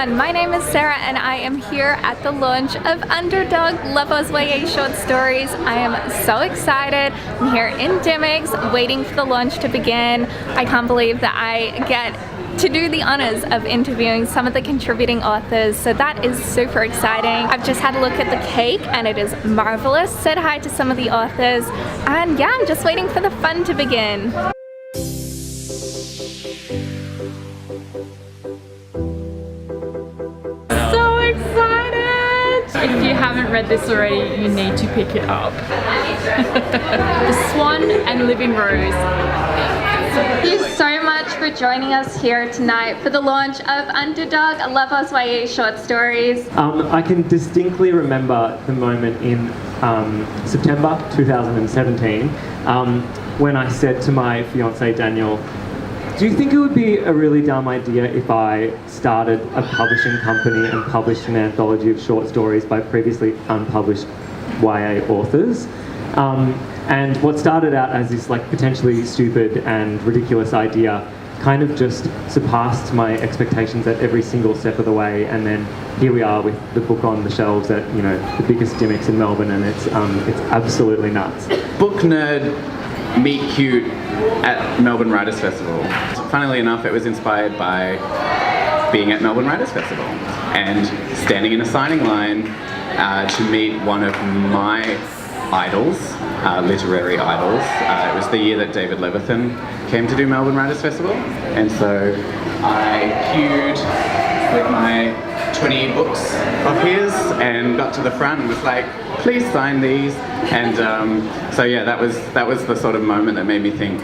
everyone, my name is Sarah and I am here at the launch of Underdog, LoveOzYA short stories. I am so excited. I'm here in Dimmicks waiting for the launch to begin. I can't believe that I get to do the honors of interviewing some of the contributing authors, so that is super exciting. I've just had a look at the cake and it is marvelous. Said hi to some of the authors and yeah, I'm just waiting for the fun to begin. So excited! If you haven't read this already, you need to pick it up. The Swan and Living Rose. Thank you so much for joining us here tonight for the launch of Underdog, LoveOzYA short stories. I can distinctly remember the moment in September 2017 when I said to my fiance Daniel, do you think it would be a really dumb idea if I started a publishing company and published an anthology of short stories by previously unpublished YA authors? And what started out as this like potentially stupid and ridiculous idea kind of just surpassed my expectations at every single step of the way, and then here we are with the book on the shelves at, you know, the biggest Dimmicks in Melbourne, and it's absolutely nuts. Book nerd meet cute at Melbourne Writers Festival. Funnily enough, it was inspired by being at Melbourne Writers Festival and standing in a signing line to meet one of my idols, literary idols. It was the year that David Levithan came to do Melbourne Writers Festival, and so I queued with my 20 books of his and got to the front and was like, please sign these. And so yeah, that was the sort of moment that made me think,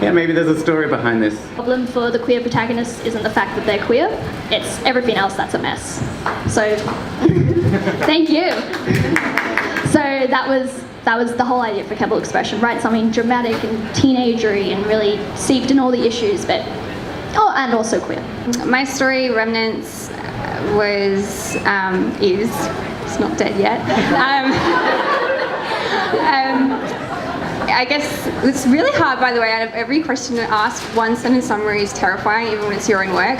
yeah, maybe there's a story behind this. The problem for the queer protagonists isn't the fact that they're queer, it's everything else that's a mess. So, thank you. So that was the whole idea for Keble Expression, right? Something dramatic and teenagery and really seeped in all the issues, but and also queer. My story, Remnants, is it's not dead yet. I guess it's really hard, by the way, out of every question to ask, one sentence summary is terrifying, even when it's your own work.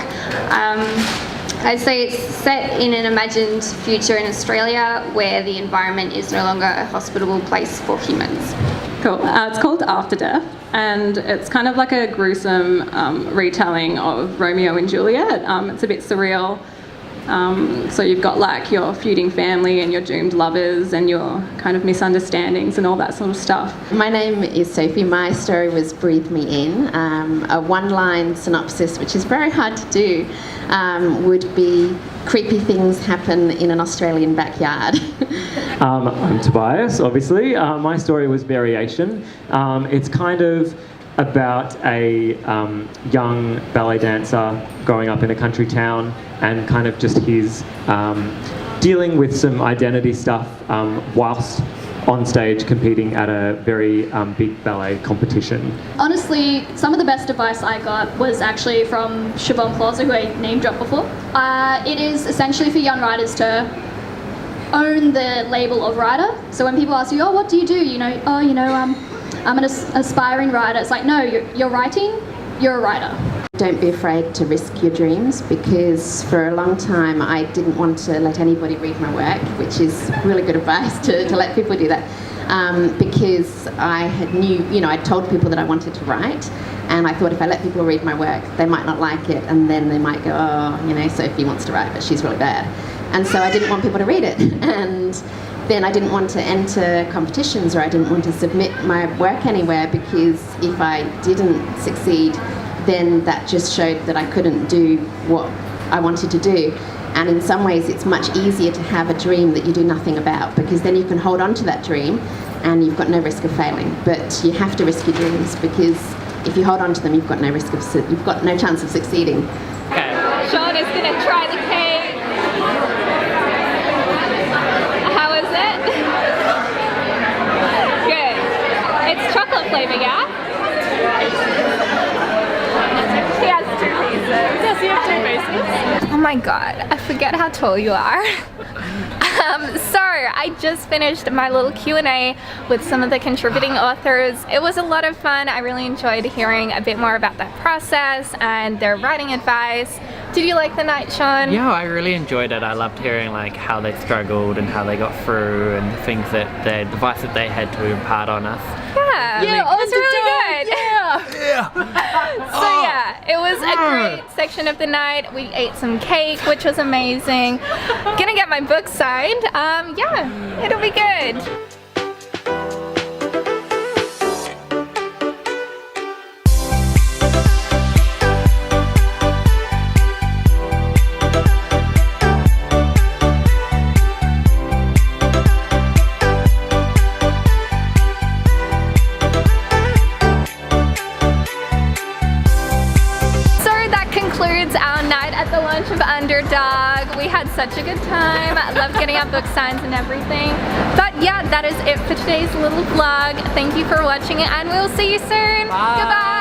I'd say it's set in an imagined future in Australia where the environment is no longer a hospitable place for humans. Cool. It's called After Death, and it's kind of like a gruesome retelling of Romeo and Juliet. It's a bit surreal. So you've got like your feuding family and your doomed lovers and your kind of misunderstandings and all that sort of stuff. My name is Sophie. My story was Breathe Me In. A one-line synopsis, which is very hard to do, would be creepy things happen in an Australian backyard. I'm Tobias, obviously. My story was Variation. It's kind of about a young ballet dancer growing up in a country town and kind of just his dealing with some identity stuff whilst on stage competing at a very big ballet competition. Honestly, some of the best advice I got was actually from Siobhan Plaza, who I name dropped before. It is essentially for young writers to own the label of writer. So when people ask you, oh, what do you do? I'm an aspiring writer. It's like, no, you're writing, you're a writer. Don't be afraid to risk your dreams, because for a long time I didn't want to let anybody read my work, which is really good advice to let people do that, because I I'd told people that I wanted to write, and I thought if I let people read my work, they might not like it, and then they might go, oh, Sophie wants to write, but she's really bad. And so I didn't want people to read it, and then I didn't want to enter competitions, or I didn't want to submit my work anywhere, because if I didn't succeed, then that just showed that I couldn't do what I wanted to do. And in some ways it's much easier to have a dream that you do nothing about, because then you can hold on to that dream and you've got no risk of failing. But you have to risk your dreams, because if you hold on to them, you've got no chance of succeeding. Okay. Shaun is going to try the cake. How is it? Good. It's chocolate flavor, yeah? He has 2 pieces. Does he have 2 pieces? Oh my god, I forget how tall you are. So I just finished my little Q&A with some of the contributing authors. It was a lot of fun. I really enjoyed hearing a bit more about that process and their writing advice. Did you like the night, Shaun? Yeah, I really enjoyed it. I loved hearing like how they struggled and how they got through and the things that the advice that they had to impart on us. Yeah, it was really good. Yeah. So yeah, it was a great section of the night. We ate some cake, which was amazing. Gonna get my book signed. Yeah, it'll be good. Our night at the launch of Underdog. We had such a good time. I loved getting our book signs and everything. But yeah, that is it for today's little vlog. Thank you for watching it and we'll see you soon. Bye. Goodbye.